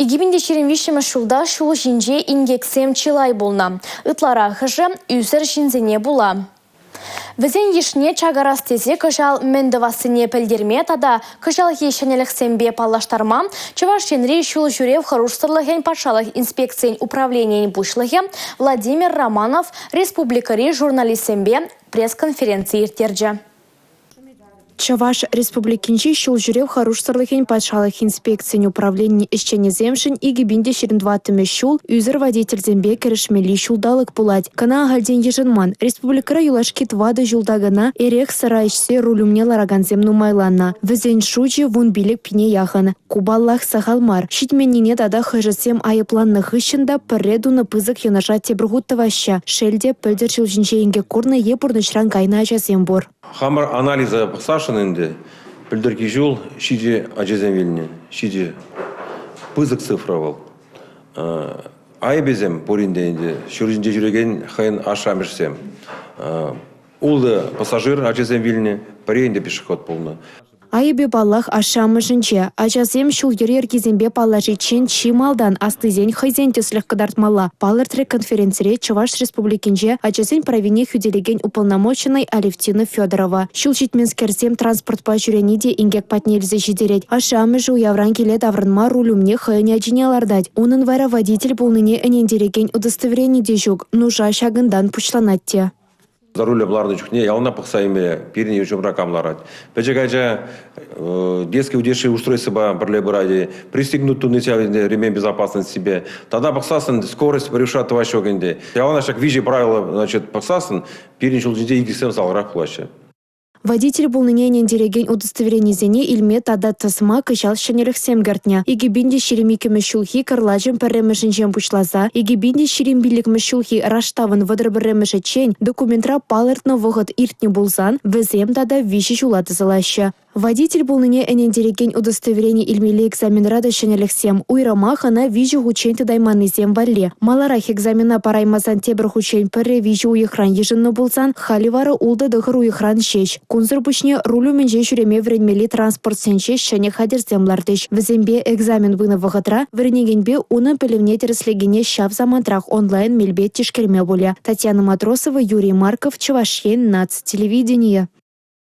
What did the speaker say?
Егибінде шеренвишімі шулда шул жинже ингексем чилай болна. Ытлара хыжы үзір жинзене була. Візен ешне чагарастезе кыжал мендовасыне пілдерме тада кыжал ешенелік сенбе паллаштарма, чываш шенри шул жүрев харушсырлығын патшалық инспекциян управлениен бушлығы Владимир Романов республикари журналист сенбе пресс-конференции иртерджі. Чаваш республикинчи шул жүрев харушсырлыхин патшалық инспекциян управление ишчене земшин и гибинде 22 шул үзір водитель зембе керешмели шулдалық пулать. Кана ағалден ежінман. Республикара юлашкит вады жулдагана эрех сарайшсе рулюмне лараган земну майланна. Візен шучи вун билік пине яхын. Кубаллах сахалмар. Шитменіне тада хыжысем айыпланны хыщында пірредуны пызык юнаша тебіргуттываща. Шелде пілдер жылжинчейінге курны епурнышран кайна ажасем бор. Хамар анализа пықсашынынды пілдіркі жол шиде ажеземеліне, шиде пызык цифровал. Айбезем поріндейінде шүрінде жүреген хайын ашамышсем. Улды пассажир ажеземеліне, парейінде пешеход болны. Айыбе баллах ашамышынче. Ажазем шул ерер кезембе паллажи чен чималдан астызен хайзен теслих кадартмала. Палыртрек конференцире Чуваш республикинче ажазен правине хүделеген уполномоченной Алевтина Федорова. Шул житменскерзем транспорт по жүрениде ингек патнелізе жидерет. Ашамыжу явран келе даврынма рулюмне хайыне ажинялардать. Унын вара водитель болныне энендереген удостоверение дежук. Нужа шагындан пучланатте. За руля бларны чухне, ялна пықса еме, періне үшімра камларад. Пәчекайча детские удешие устройства бірле бұради, пристегнут туннетялinde ремень безопасности себе. Тогда пықсасын скорость превышает тваш огенде. Ялна шак вижи правила, значит, пықсасын, періне жылжинде игісем салғырақ құлашы. Водитель был нынен дереген удостоверение зене илме тада тасма кышал шенерих семгартня. Игибинде шеремике мешулхи карлажем перремешенчем пучлаза. Игибинде шерембилик мешулхи раштавын выдраберремеше чень документра палертно выход иртне булзан везем тада виши чулаты залаща. Водитель был нынен дереген удостоверение илмели экзамен рада шенелих сем. Уйрамаха на вижу хучень тадайманный зем валле. Маларах экзамена параймазан тебр хучень перре вижу уехран ежинно булзан халивара улда дыхыр уехран щеч. Кунзыр бушне рулю менже жүреме вренмели транспорт сенче шене хадер землардыш. Візембе экзамен выны вғытра, вренегенбе уны пілімне тереслегене шав замантрах онлайн мельбе тишкерме боле. Татьяна Матросова, Юрий Марков, Чувашьен, Нац телевидение.